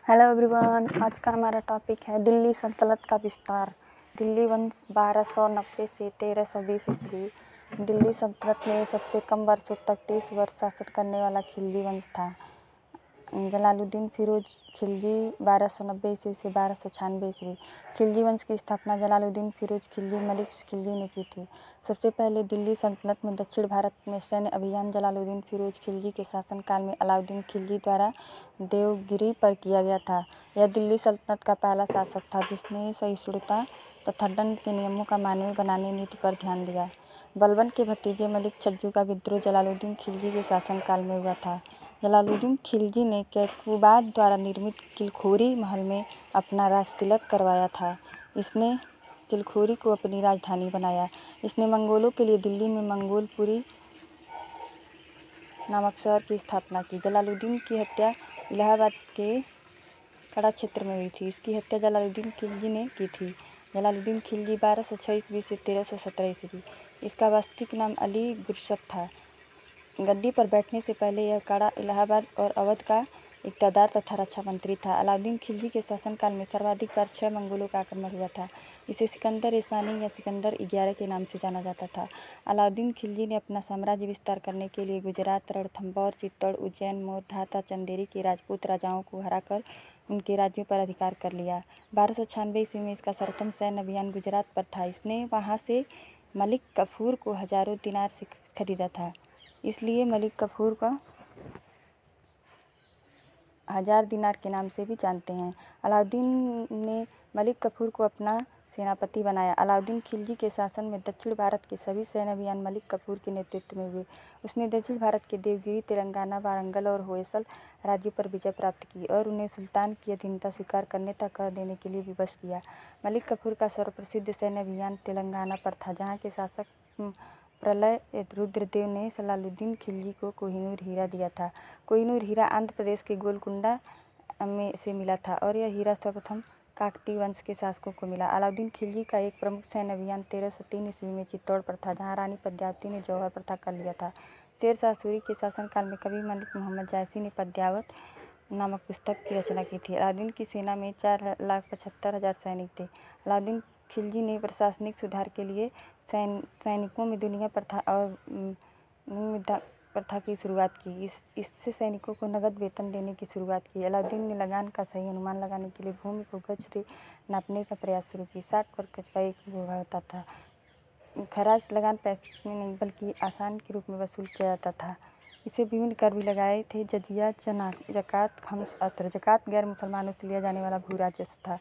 Hello everyone, आज का हमारा टॉपिक है दिल्ली सल्तनत का विस्तार। दिल्ली वंश 1290 से 1320 ईस्वी। दिल्ली सल्तनत में सबसे कम वर्षों तक 30 वर्ष शासन करने वाला खिलजी वंश था। जलालुद्दीन फिरोज खिलजी 1290 ईस्वी से 1296 ईस्वी। खिलजी वंश की स्थापना जलालुद्दीन फिरोज खिलजी मलिक खिलजी ने की थी। सबसे पहले दिल्ली सल्तनत में दक्षिण भारत में सैन्य अभियान जलालुद्दीन फिरोज खिलजी के शासनकाल में अलाउद्दीन खिलजी द्वारा देवगिरी पर किया गया था। यह दिल्ली सल्तनत का पहला शासक था जिसने सहिष्णुता तथा दंड के नियमों का मानवीय बनाने नीति पर ध्यान दिया। बलबन के भतीजे मलिक छज्जू का विद्रोह जलालुद्दीन खिलजी के शासनकाल में हुआ था। जलालुद्दीन खिलजी ने कैकूबाद द्वारा निर्मित किलखोरी महल में अपना राजतिलक करवाया था। इसने किलखोरी को अपनी राजधानी बनाया। इसने मंगोलों के लिए दिल्ली में मंगोलपुरी नामक शहर की स्थापना की। जलालुद्दीन की हत्या इलाहाबाद के कड़ा क्षेत्र में हुई थी। इसकी हत्या जलालुद्दीन खिलजी ने की थी। जलालुद्दीन खिलजी 1206 ईस्वी से 1317 ईस्वी। इसका वास्तविक नाम अली गुरशप था। गद्दी पर बैठने से पहले यह कड़ा इलाहाबाद और अवध का इक़्तिदार तथा रक्षा मंत्री था। अलाउद्दीन खिलजी के शासनकाल में सर्वाधिक बार 6 मंगोलों का आक्रमण हुआ था। इसे सिकंदर ईसानी या सिकंदर 11 के नाम से जाना जाता था। अलाउद्दीन खिलजी ने अपना साम्राज्य विस्तार करने के लिए गुजरात, रणथंभौर, चित्तौड़, उज्जैन, मोर, धाता, चंदेरी के राजपूत राजाओं को हराकर उनके राज्यों पर अधिकार कर लिया। 1296 ईस्वी में इसका सर्वप्रथम सैन्य अभियान गुजरात पर था। इसने वहाँ से मलिक कफूर को हजारों दिनार से खरीदा था, इसलिए मलिक कफूर का 1000 दिनार के नाम से भी जानते हैं। अलाउद्दीन ने मलिक कफूर को अपना सेनापति बनाया। अलाउद्दीन खिलजी के शासन में दक्षिण भारत के सभी सैन्य अभियान मलिक कफूर के नेतृत्व में हुए। उसने दक्षिण भारत के देवगिरी, तेलंगाना, वारंगल और होयसल राज्यों पर विजय प्राप्त की और उन्हें सुल्तान की अधीनता स्वीकार करने तक कर देने के लिए विवश किया। मलिक कफूर का सर्वप्रसिद्ध सैन्य अभियान तेलंगाना पर था, जहाँ के शासक प्रलय रुद्रदेव ने जलालुद्दीन खिलजी को कोहिनूर हीरा दिया था। कोहिनूर हीरा आंध्र प्रदेश के गोलकुंडा में से मिला था और यह हीरा सर्वप्रथम काकतीय वंश के शासकों को मिला। अलाउद्दीन खिलजी का एक प्रमुख सैन्य अभियान 1303 ईस्वी में चित्तौड़ पर था, जहाँ रानी पद्मावती ने जौहर प्रथा कर लिया था। शेर शाह सूरी के शासनकाल में कवि मलिक मोहम्मद जायसी ने पद्मावत नामक पुस्तक की रचना की थी। अलाउद्दीन की सेना में 4,75,000 सैनिक थे। अलाउद्दीन खिलजी ने प्रशासनिक सुधार के लिए सैनिकों में दुनिया प्रथा और प्रथा की शुरुआत की। इससे सैनिकों को नगद वेतन देने की शुरुआत की। अलाउद्दीन ने लगान का सही अनुमान लगाने के लिए भूमि को गज से नापने का प्रयास शुरू किया। 60 वर्ग गज का एक भूभाग होता था। खराज लगान पैसे में नहीं बल्कि आसान के रूप में वसूल किया जाता था। इसे विभिन्न कर भी लगाए थे: जजिया, जकात, खम्स, अस्त्र। जकात गैर मुसलमानों से लिया जाने वाला भू राजस्व था।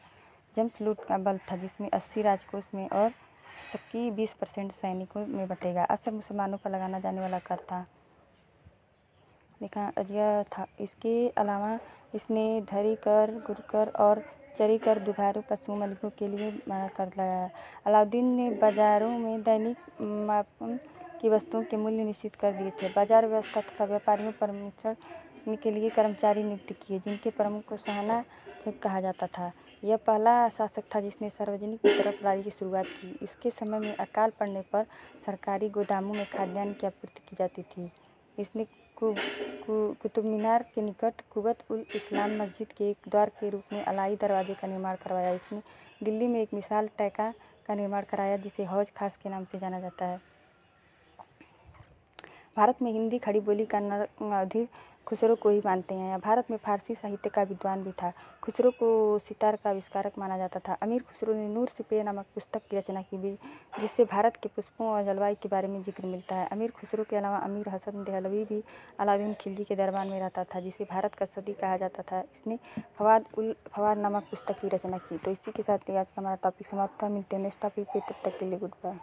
जम्स लूट का बल था, जिसमें 80 राजकोष में और सबकी 20% सैनिकों में बटेगा। अस्त्र मुसलमानों पर लगाना जाने वाला कर था। यह था। इसके अलावा इसने धरी कर, गुरकर और चरी कर दुधारू पशु मालिकों के लिए कर लगाया। अलाउद्दीन ने बाजारों में दैनिक मापन की वस्तुओं के मूल्य निश्चित कर दिए थे। बाजार व्यवस्था तथा व्यापारियों पर नियंत्रण के लिए कर्मचारी नियुक्त किए, जिनके प्रमुख को शाहना कहा जाता था। यह पहला शासक था जिसने सार्वजनिक वितरण प्रणाली की शुरुआत की। इसके समय में अकाल पड़ने पर सरकारी गोदामों में खाद्यान्न की आपूर्ति की जाती थी। इसने कुतुब मीनार के निकट कुबत उल इस्लाम मस्जिद के एक द्वार के रूप में अलाई दरवाजे का निर्माण करवाया। इसने दिल्ली में एक विशाल टैका का निर्माण कराया, जिसे हौज खास के नाम से जाना जाता है। भारत में हिंदी खड़ी बोली का नरअधिक खुसरो को ही मानते हैं। भारत में फारसी साहित्य का विद्वान भी था। खुसरो को सितार का आविष्कारक माना जाता था। अमीर खुसरो ने नूर सिपह नामक पुस्तक की रचना की, जिससे भारत के पुष्पों और जलवायु के बारे में जिक्र मिलता है। अमीर खुसरो के अलावा अमीर हसन देहलवी भी अलाउद्दीन खिलजी के दरबार में रहता था, जिसे भारत का सदी कहा जाता था। इसने फवाद उल फवाद नामक पुस्तक की रचना की। तो इसी के साथ आज का हमारा टॉपिक समाप्त था। मिलते हैं नेक्स्ट टॉपिक पे, तब तक के लिए गुड बाय।